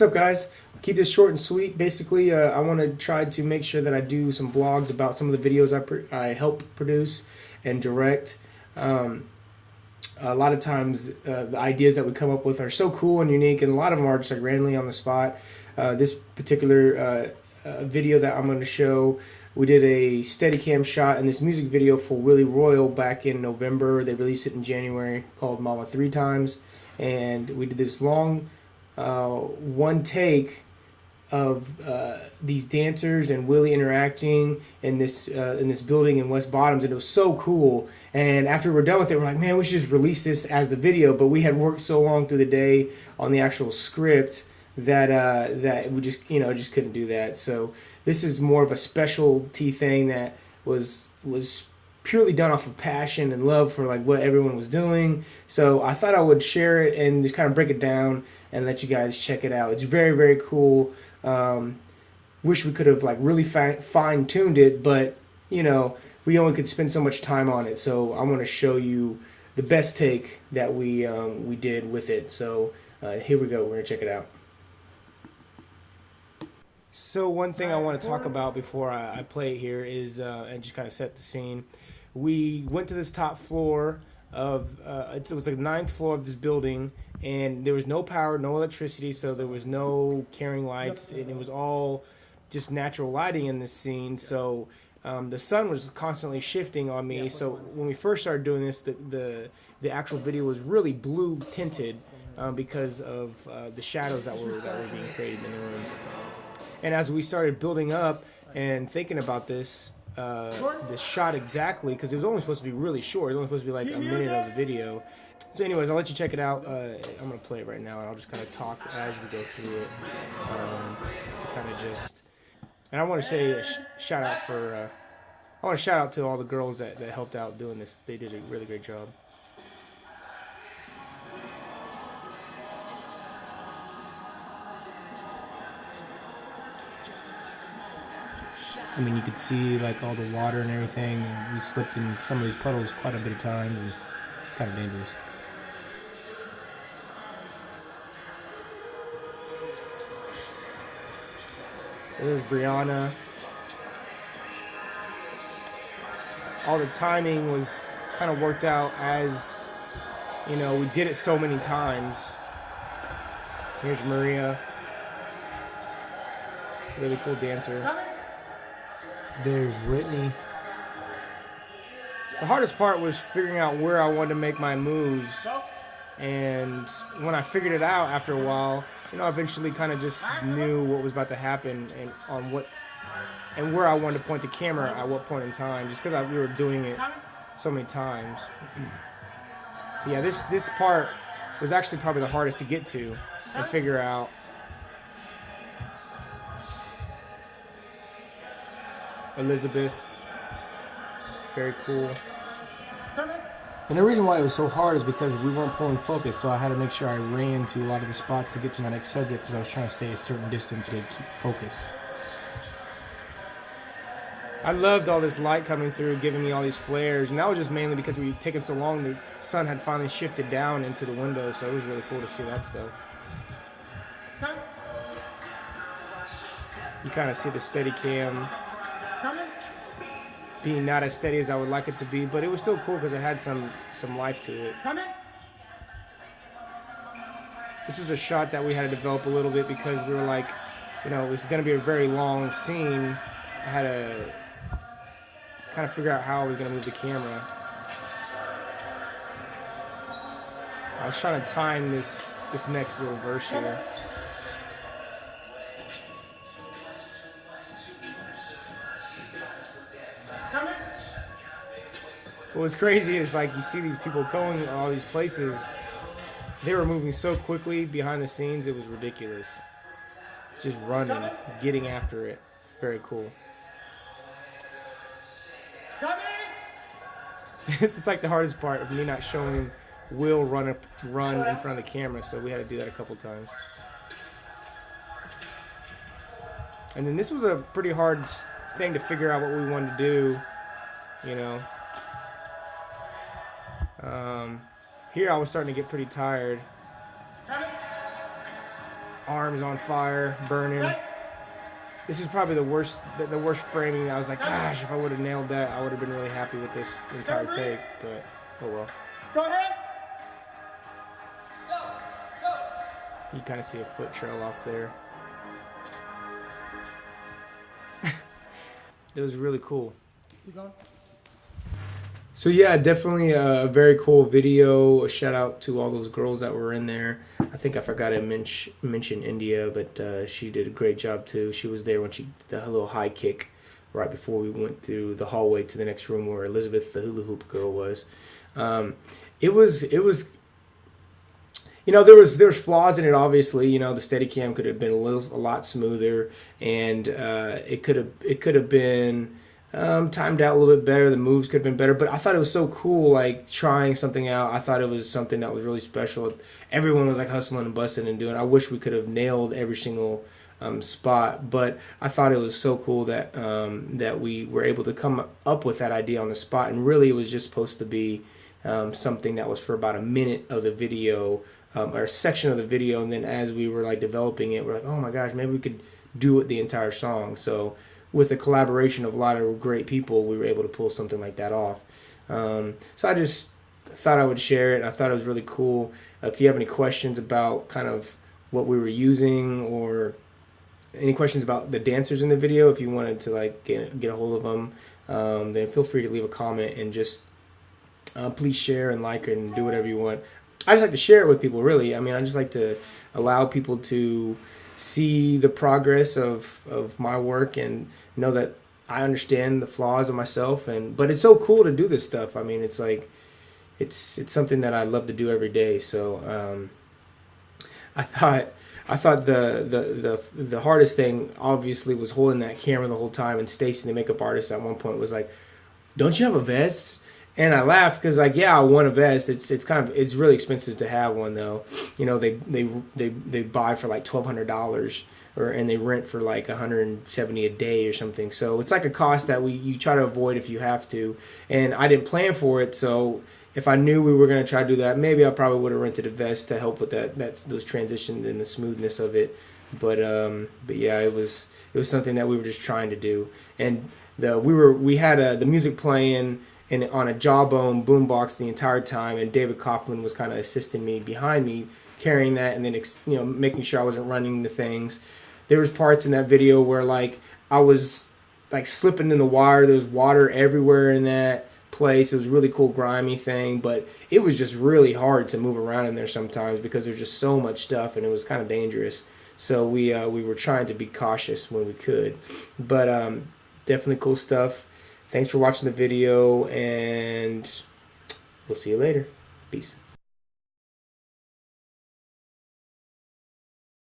What's up, guys? Keep this short and sweet. Basically, I want to try to make sure that I do some vlogs about some of the videos I help produce and direct. A lot of times, the ideas that we come up with are so cool and unique, and a lot of them are just like randomly on the spot. This particular video that I'm going to show, we did a steadicam shot in this music video for Willie Royal back in November. They released it in January, called Mama 3 Times, and we did this long one take of these dancers and Willie interacting in this building in West Bottoms, and it was so cool. And after we're done with it, we're like, man, we should just release this as the video. But we had worked so long through the day on the actual script that that we just just couldn't do that. So this is more of a specialty thing that was purely done off of passion and love for like what everyone was doing. So I thought I would share it and just kind of break it down and let you guys check it out. It's very, very cool. Wish we could have like really fine-tuned it, but we only could spend so much time on it. So I want to show you the best take that we did with it. So here we go. We're gonna check it out. So one thing I want to talk about before I play it here is and just kind of set the scene. We went to this top floor of it was like the 9th floor of this building, and there was no power, no electricity, so there was no carrying lights, and it was all just natural lighting in this scene. So the sun was constantly shifting on me. So when we first started doing this, the actual video was really blue tinted because of the shadows that were being created in the room. And as we started building up and thinking about this shot exactly, because it was only supposed to be really short. It was only supposed to be like a minute of the video. So anyways, I'll let you check it out. I'm going to play it right now, and I'll just kind of talk as we go through it to kind of just... And I want to say a shout out for... I want to shout out to all the girls that helped out doing this. They did a really great job. I mean, you could see like all the water and everything, and we slipped in some of these puddles quite a bit of times, and it's kind of dangerous. So there's Brianna. All the timing was kind of worked out as, we did it so many times. Here's Maria. Really cool dancer. There's Whitney. The hardest part was figuring out where I wanted to make my moves, and when I figured it out after a while, I eventually kind of just knew what was about to happen and on what and where I wanted to point the camera at what point in time, just because we were doing it so many times. Yeah, this part was actually probably the hardest to get to and figure out. Elizabeth, very cool. And the reason why it was so hard is because we weren't pulling focus, so I had to make sure I ran to a lot of the spots to get to my next subject, because I was trying to stay a certain distance to keep focus. I loved all this light coming through, giving me all these flares, and that was just mainly because we had taken so long, the sun had finally shifted down into the window, so it was really cool to see that stuff. You kind of see the Steadicam being not as steady as I would like it to be, but it was still cool because it had some life to it. This was a shot that we had to develop a little bit because we were like, it's going to be a very long scene. I had to kind of figure out how I was going to move the camera. I was trying to time this next little verse here. What's crazy is like you see these people going all these places. They were moving so quickly behind the scenes, it was ridiculous. Just running, getting after it. Very cool. This is like the hardest part of me not showing Will run in front of the camera, so we had to do that a couple times. And then this was a pretty hard thing to figure out what we wanted to do, Here I was starting to get pretty tired. arm is on fire, burning. This is probably the worst framing. I was like, gosh, if I would have nailed that, I would have been really happy with this entire take. But oh well. Go ahead. You kind of see a foot trail off there. It was really cool. Keep going. So yeah, definitely a very cool video. A shout out to all those girls that were in there. I think I forgot to mention India, but she did a great job too. She was there when she did the little high kick right before we went through the hallway to the next room where Elizabeth, the hula hoop girl, was. It was. You know, there was flaws in it. Obviously, you know, the steadicam could have been a lot smoother, and it could have been timed out a little bit better. The moves could have been better, but I thought it was so cool, like trying something out. I thought it was something that was really special. Everyone was like hustling and busting and doing. I wish we could have nailed every single spot, but I thought it was so cool that that we were able to come up with that idea on the spot. And really, it was just supposed to be something that was for about a minute of the video. Or a section of the video, and then as we were like developing it, we're like, oh my gosh, maybe we could do it the entire song. So with the collaboration of a lot of great people, we were able to pull something like that off. So I just thought I would share it, and I thought it was really cool. If you have any questions about kind of what we were using, or any questions about the dancers in the video, if you wanted to like get a hold of them, then feel free to leave a comment, and just please share and like and do whatever you want. I just like to share it with people, really. I mean, I just like to allow people to see the progress of my work and know that I understand the flaws of myself. But it's so cool to do this stuff. I mean, it's like it's something that I love to do every day. So I thought the hardest thing obviously was holding that camera the whole time. And Stacy, the makeup artist, at one point was like, "Don't you have a vest?" And I laughed because, like, yeah, I want a vest. It's really expensive to have one, though. You know, they buy for like $1,200, and they rent for like $170 a day or something. So it's like a cost that you try to avoid if you have to. And I didn't plan for it, so if I knew we were going to try to do that, maybe I probably would have rented a vest to help with those transitions and the smoothness of it. But yeah, it was something that we were just trying to do. And we had the music playing and on a Jawbone boombox the entire time, and David Kaufman was kind of assisting me behind me, carrying that, and then making sure I wasn't running the things. There was parts in that video where like I was like slipping in the wire. There was water everywhere in that place. It was a really cool grimy thing, but it was just really hard to move around in there sometimes because there's just so much stuff, and it was kind of dangerous. So we were trying to be cautious when we could, but definitely cool stuff. Thanks for watching the video, and we'll see you later. Peace.